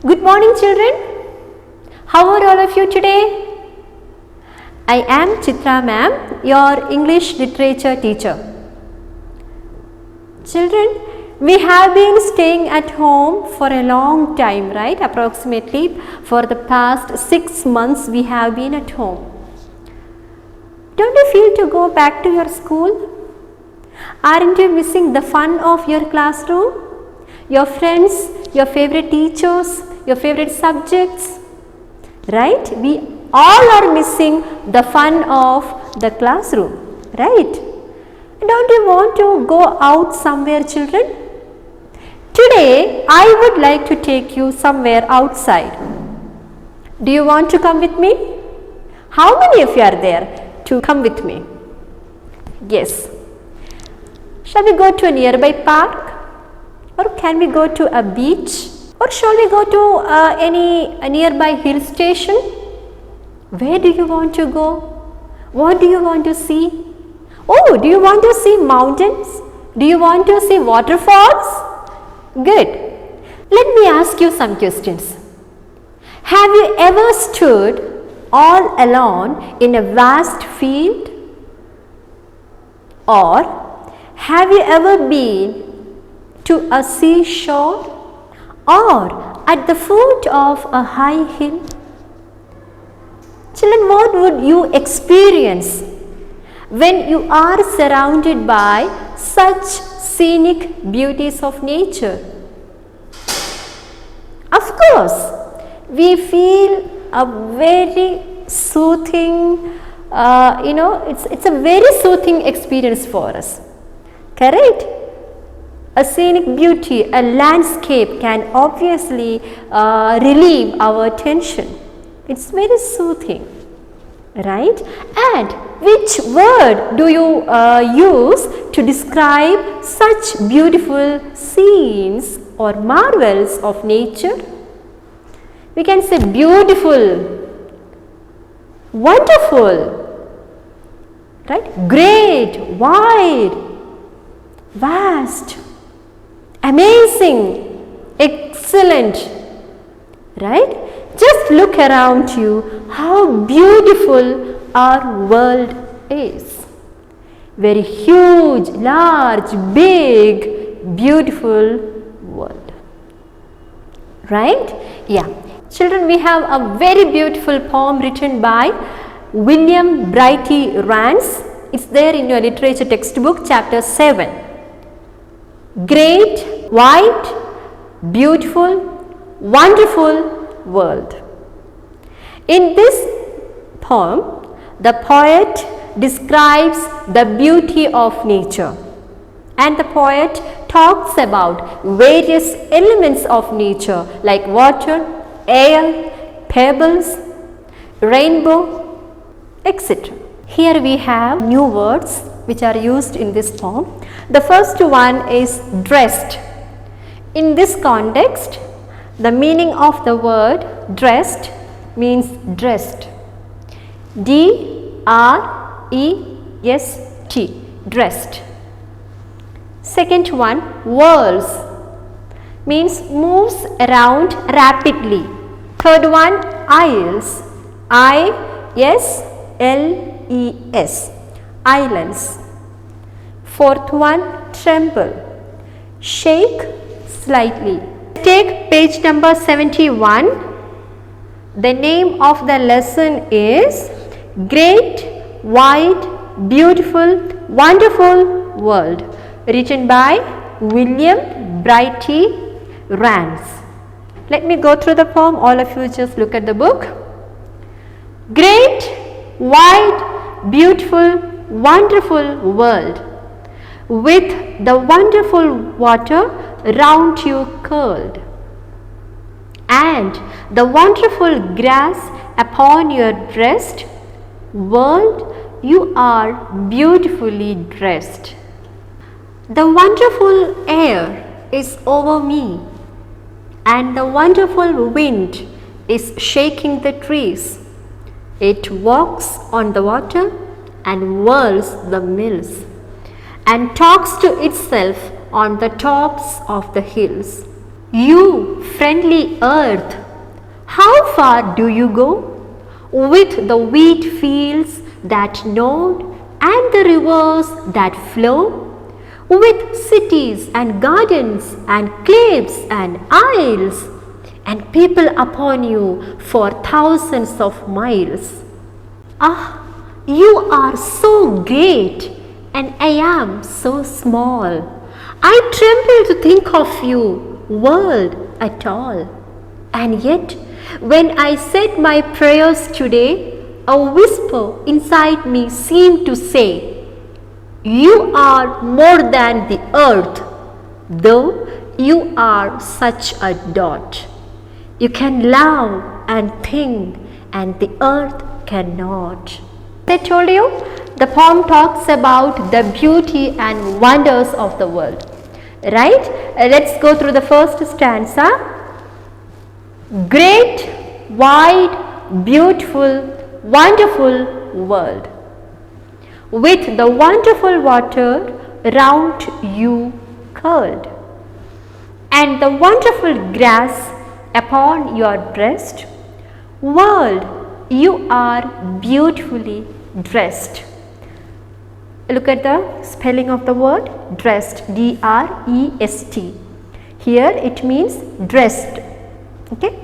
Good morning, children. How are all of you today? I am Chitra ma'am, your English literature teacher. Children, we have been staying at home for a long time, right? Approximately for the past 6 months we have been at home. Don't you feel to go back to your school? Aren't you missing the fun of your classroom? Your friends, your favorite teachers, your favorite subjects, right? We all are missing the fun of the classroom, right? Don't you want to go out somewhere, children? Today, I would like to take you somewhere outside. Do you want to come with me? How many of you are there to come with me? Yes. Shall we go to a nearby park? Or can we go to a beach? Or shall we go to a nearby hill station? Where do you want to go? What do you want to see? Oh, do you want to see mountains? Do you want to see waterfalls? Good. Let me ask you some questions. Have you ever stood all alone in a vast field? Or have you ever been to a seashore? Or at the foot of a high hill? Children, what would you experience when you are surrounded by such scenic beauties of nature? Of course, we feel a very soothing, it's a very soothing experience for us, correct? A scenic beauty, a landscape can obviously relieve our tension. It's very soothing, right? And which word do you use to describe such beautiful scenes or marvels of nature? We can say beautiful, wonderful, right? Great, wide, vast, amazing, excellent, right? Just look around you how beautiful our world is. Very huge, large, big, beautiful world, right? Yeah. Children, we have a very beautiful poem written by William Brighty Rance. It's there in your literature textbook, chapter 7. Great, wide, beautiful, wonderful world. In this poem, the poet describes the beauty of nature, and the poet talks about various elements of nature like water, air, pebbles, rainbow, etc. Here we have new words which are used in this poem. The first one is dressed. In this context, the meaning of the word dressed means dressed. D-R-E-S-T, dressed. Second one, whirls, means moves around rapidly. Third one, isles, I-S-L-E-S, islands. Fourth one, tremble, shake slightly. Take page number 71. The name of the lesson is Great, Wide, Beautiful, Wonderful World, written by William Brighty Rance. Let me go through the poem. All of you just look at the book. Great, wide, beautiful, wonderful world, with the wonderful water round you curled, and the wonderful grass upon your breast. World, you are beautifully dressed. The wonderful air is over me, and the wonderful wind is shaking the trees. It walks on the water and whirls the mills, and talks to itself on the tops of the hills. You friendly earth, how far do you go? With the wheat fields that nod and the rivers that flow, with cities and gardens and cliffs and isles, and people upon you for thousands of miles. Ah, you are so great and I am so small. I tremble to think of you, world at all. And yet, when I said my prayers today, a whisper inside me seemed to say, you are more than the earth, though you are such a dot. You can love and think, and the earth cannot. I told you, the poem talks about the beauty and wonders of the world. Right? Let's go through the first stanza. Great, wide, beautiful, wonderful world, with the wonderful water round you curled, and the wonderful grass upon your breast. World, you are beautifully dressed. Look at the spelling of the word dressed, D-R-E-S-T. Here it means dressed. Okay.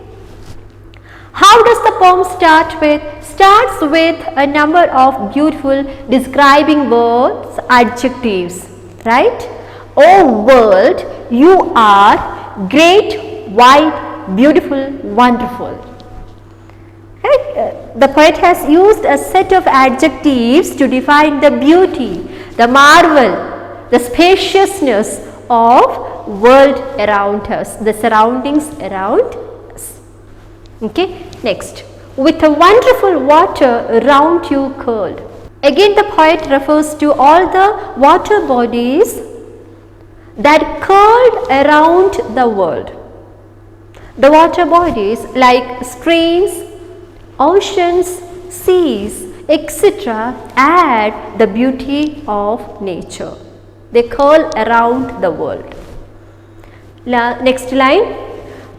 How does the poem start with? Starts with a number of beautiful describing words, adjectives, right? Oh world, you are great, wide, beautiful, wonderful. Right? The poet has used a set of adjectives to define the beauty, the marvel, the spaciousness of world around us, the surroundings around us. Okay, next, with a wonderful water round you curled. Again the poet refers to all the water bodies that curled around the world. The water bodies like streams, oceans, seas, etc. add the beauty of nature. They curl around the world. Next line.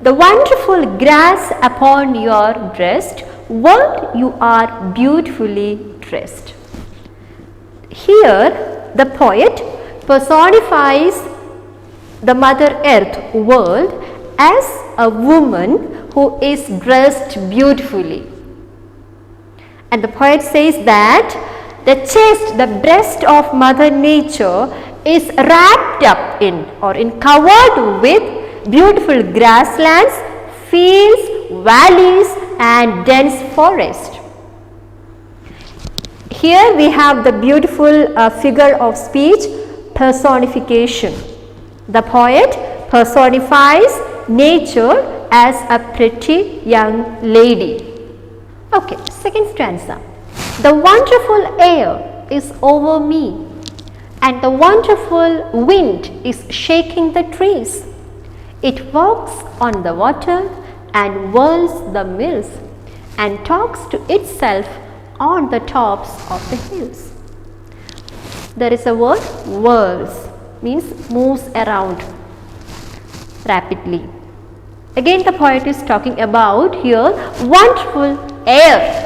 The wonderful grass upon your breast, world, you are beautifully dressed. Here the poet personifies the Mother Earth world as a woman who is dressed beautifully. And the poet says that the chest, the breast of Mother Nature is wrapped up in or covered with beautiful grasslands, fields, valleys and dense forest. Here we have the beautiful figure of speech, personification. The poet personifies nature as a pretty young lady. Okay, second stanza. The wonderful air is over me, and the wonderful wind is shaking the trees. It walks on the water and whirls the mills and talks to itself on the tops of the hills. There is a word whirls, means moves around rapidly. Again the poet is talking about here wonderful air.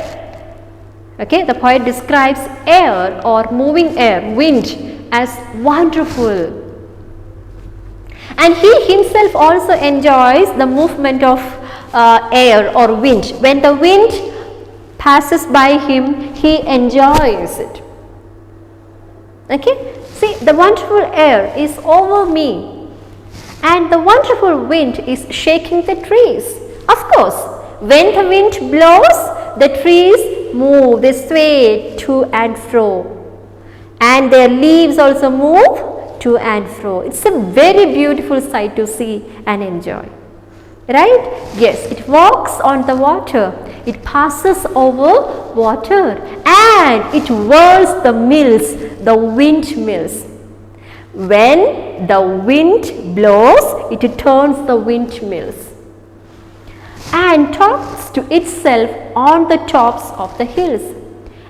Okay, the poet describes air or moving air, wind, as wonderful. And he himself also enjoys the movement of air or wind. When the wind passes by him, he enjoys it. Okay, see, the wonderful air is over me and the wonderful wind is shaking the trees. Of course, when the wind blows, the trees move, they sway to and fro, and their leaves also move to and fro. It's a very beautiful sight to see and enjoy. Right? Yes, it walks on the water, it passes over water, and it whirls the mills, the windmills. When the wind blows, it turns the windmills and talks to itself on the tops of the hills.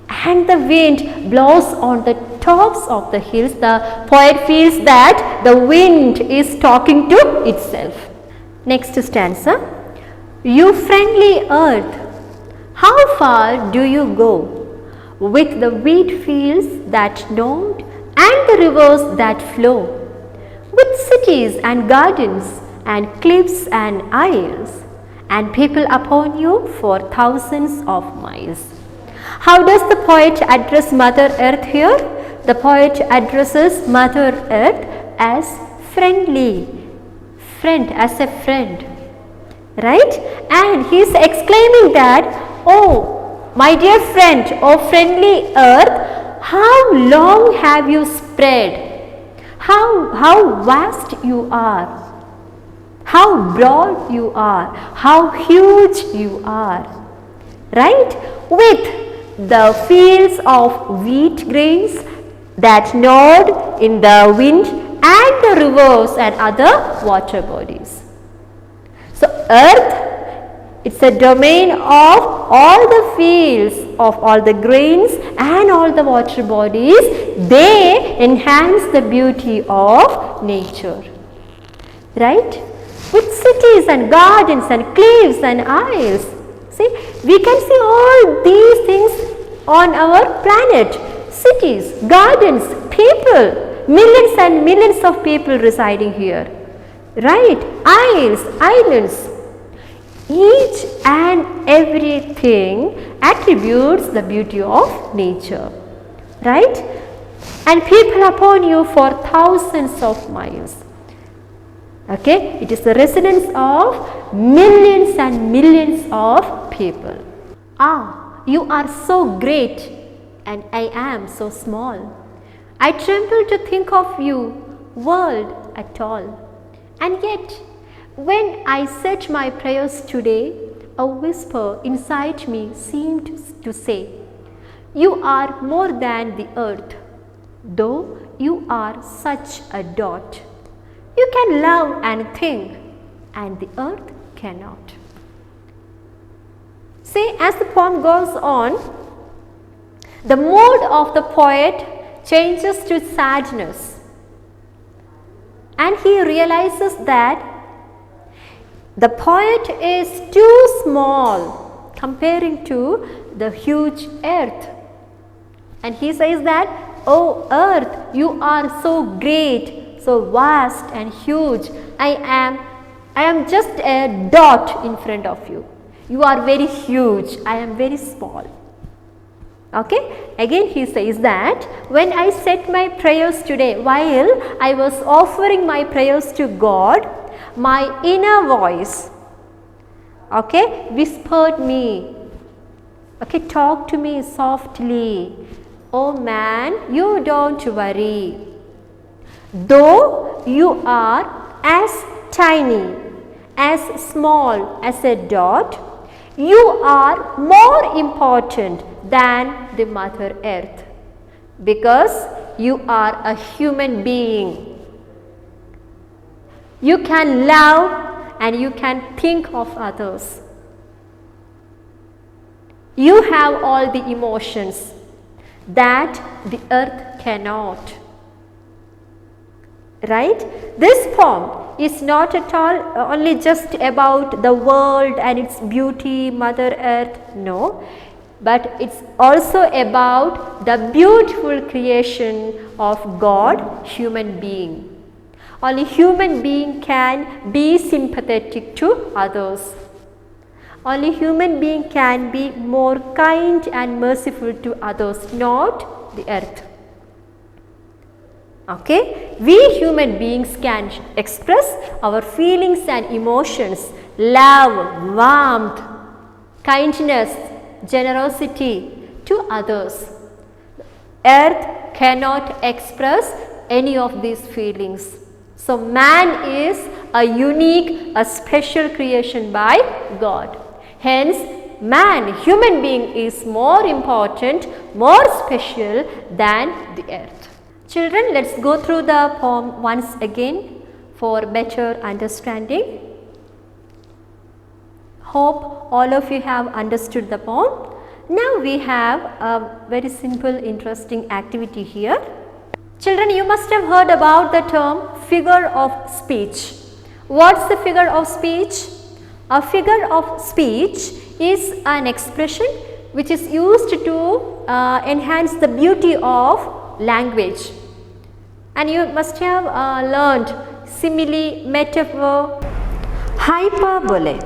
And the wind blows on the tops of the hills. The poet feels that the wind is talking to itself. Next stanza. You friendly earth, how far do you go? With the wheat fields that nod and the rivers that flow, with cities and gardens and cliffs and isles, and people upon you for thousands of miles. How does the poet address Mother Earth here? The poet addresses Mother Earth as friendly, as a friend, right? And he is exclaiming that, oh my dear friend, oh friendly earth, how long have you spread? How vast you are, how broad you are, how huge you are, right? With the fields of wheat grains that nod in the wind and the rivers and other water bodies. So earth, it's a domain of all the fields, of all the grains and all the water bodies. They enhance the beauty of nature, right? With cities and gardens and cliffs and isles. See, we can see all these things on our planet. Cities, gardens, people, millions and millions of people residing here, right? Isles, islands. Each and everything attributes the beauty of nature, right? And people upon you for thousands of miles. Okay, it is the residence of millions and millions of people. Ah, you are so great and I am so small. I tremble to think of you, world at all. And yet, when I said my prayers today, a whisper inside me seemed to say, you are more than the earth, though you are such a dot. You can love and think, and the earth cannot. See, as the poem goes on, the mood of the poet changes to sadness, and he realizes that the poet is too small comparing to the huge earth. And he says that, oh earth, you are so great, so vast and huge. I am just a dot in front of you. You are very huge, I am very small. Okay, again he says that when I said my prayers today, while I was offering my prayers to God, my inner voice, okay, whispered me, okay, talk to me softly. Oh man, you don't worry. Though you are as tiny, as small as a dot, you are more important than the Mother Earth, because you are a human being. You can love and you can think of others. You have all the emotions that the earth cannot. Right? This poem is not at all only just about the world and its beauty, Mother Earth, no. But it's also about the beautiful creation of God, human being. Only human being can be sympathetic to others. Only human being can be more kind and merciful to others, not the earth. Okay, we human beings can express our feelings and emotions, love, warmth, kindness, generosity to others. Earth cannot express any of these feelings. So man is a unique, a special creation by God. Hence, man, human being is more important, more special than the earth. Children, let's go through the poem once again for better understanding. Hope all of you have understood the poem. Now we have a very simple, interesting activity here. Children, you must have heard about the term figure of speech. What's the figure of speech? A figure of speech is an expression which is used to enhance the beauty of language. And you must have learned simile, metaphor, hyperbole,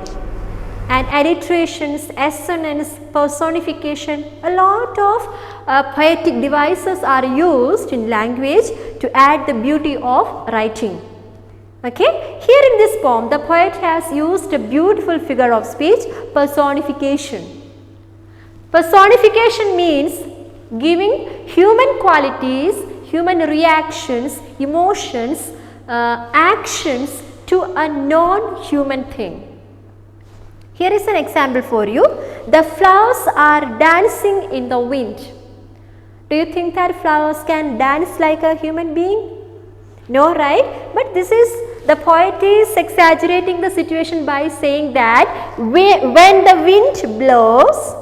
and alliterations, assonance, personification. A lot of poetic devices are used in language to add the beauty of writing. Okay. Here in this poem, the poet has used a beautiful figure of speech, personification. Personification means giving human qualities, human reactions, emotions, actions to a non-human thing. Here is an example for you. The flowers are dancing in the wind. Do you think that flowers can dance like a human being? No, right? But this is, the poet is exaggerating the situation by saying that when the wind blows,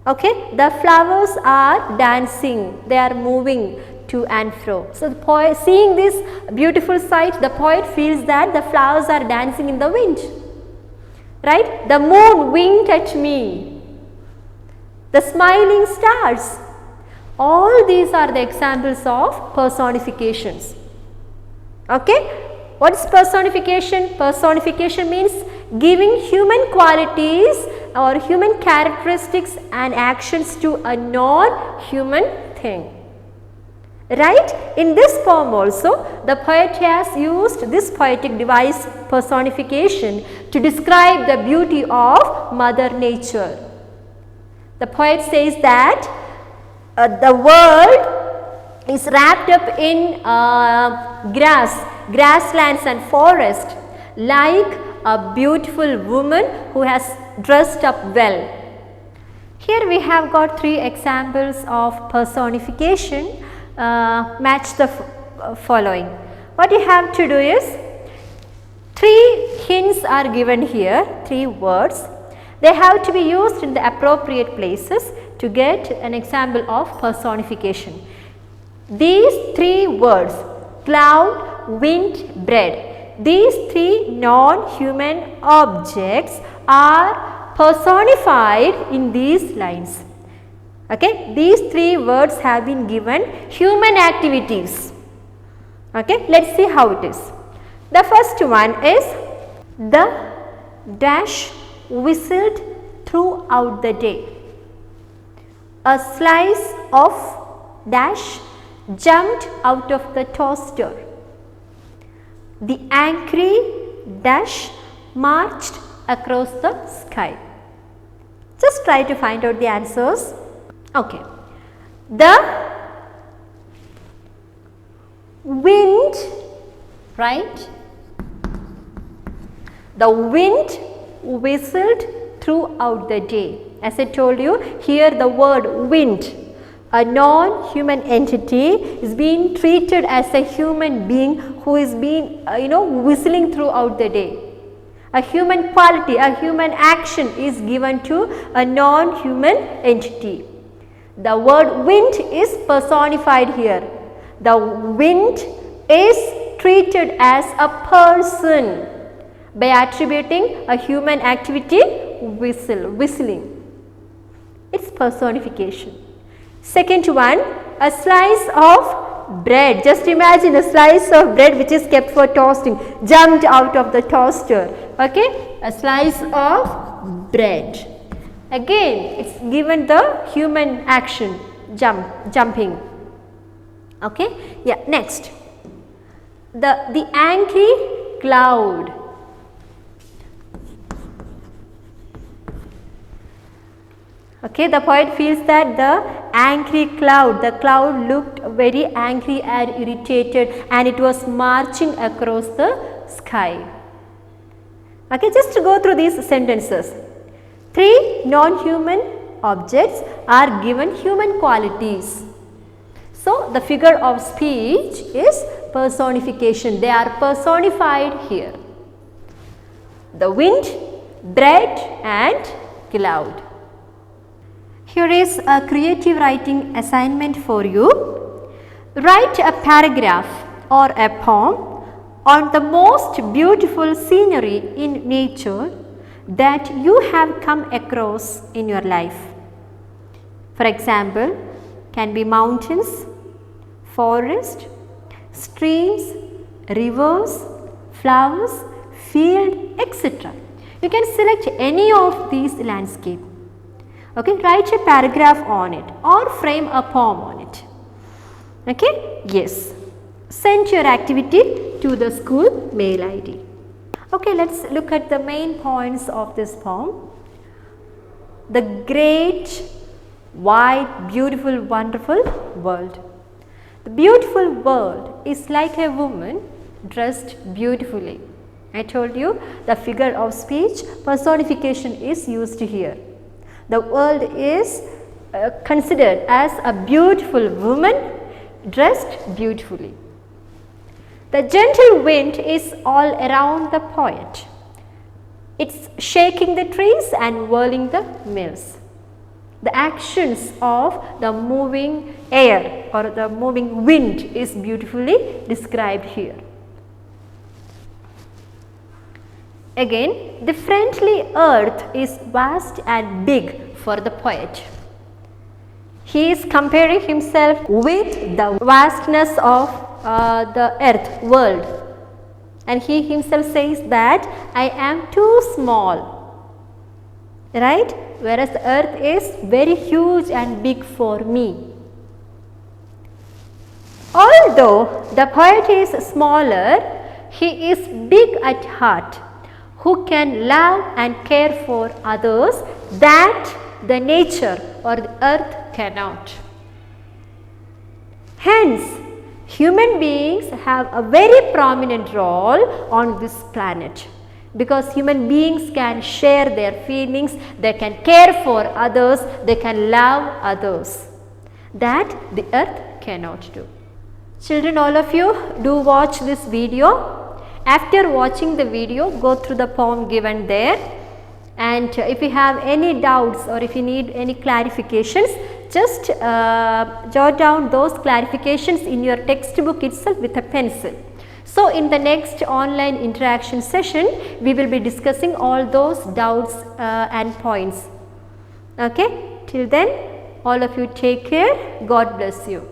okay, the flowers are dancing, they are moving to and fro. So, the poet, seeing this beautiful sight, the poet feels that the flowers are dancing in the wind, right? The moon winked at me, the smiling stars. All these are the examples of personifications. Okay. What is personification? Personification means giving human qualities or human characteristics and actions to a non-human thing. Right? In this poem also, the poet has used this poetic device, personification, to describe the beauty of Mother Nature. The poet says that the world is wrapped up in grasslands and forest, like a beautiful woman who has dressed up well. Here we have got three examples of personification. Match the following. What you have to do is, three hints are given here, three words. They have to be used in the appropriate places to get an example of personification. These three words, cloud, wind, bread, these three non-human objects are personified in these lines. Okay, these three words have been given human activities. Okay, let's see how it is. The first one is the dash whistled throughout the day. A slice of dash jumped out of the toaster. The angry dash marched across the sky. Just try to find out the answers. Okay. The wind, right? The wind whistled throughout the day. As I told you, here the word wind, a non-human entity, is being treated as a human being who is being whistling throughout the day. A human quality, a human action is given to a non-human entity. The word wind is personified here. The wind is treated as a person by attributing a human activity, whistling. It's personification. Second one, a slice of bread. Just imagine a slice of bread which is kept for toasting, jumped out of the toaster. Okay, a slice of bread. Again, it's given the human action, jumping. Okay, yeah. Next, the angry cloud. Okay, the poet feels that the angry cloud, the cloud looked very angry and irritated, and it was marching across the sky. Okay, just to go through these sentences. Three non-human objects are given human qualities. So, the figure of speech is personification. They are personified here. The wind, bread and cloud. Here is a creative writing assignment for you. Write a paragraph or a poem on the most beautiful scenery in nature that you have come across in your life. For example, can be mountains, forest, streams, rivers, flowers, field, etc. You can select any of these landscape. Okay, write a paragraph on it or frame a poem on it. Okay, yes. Send your activity to the school mail ID. Okay, let's look at the main points of this poem. The great, wide, beautiful, wonderful world. The beautiful world is like a woman dressed beautifully. I told you the figure of speech personification is used here. The world is considered as a beautiful woman dressed beautifully. The gentle wind is all around the poet. It's shaking the trees and whirling the mills. The actions of the moving air or the moving wind is beautifully described here. Again, the friendly earth is vast and big for the poet. He is comparing himself with the vastness of the earth world, and he himself says that I am too small, right? Whereas the earth is very huge and big for me. Although the poet is smaller, he is big at heart, who can love and care for others that the nature or the earth cannot. Hence, human beings have a very prominent role on this planet, because human beings can share their feelings, they can care for others, they can love others that the earth cannot do. Children, all of you do watch this video. After watching the video, go through the poem given there, and if you have any doubts or if you need any clarifications, just jot down those clarifications in your textbook itself with a pencil. So, in the next online interaction session, we will be discussing all those doubts and points. Okay? Till then, all of you take care. God bless you.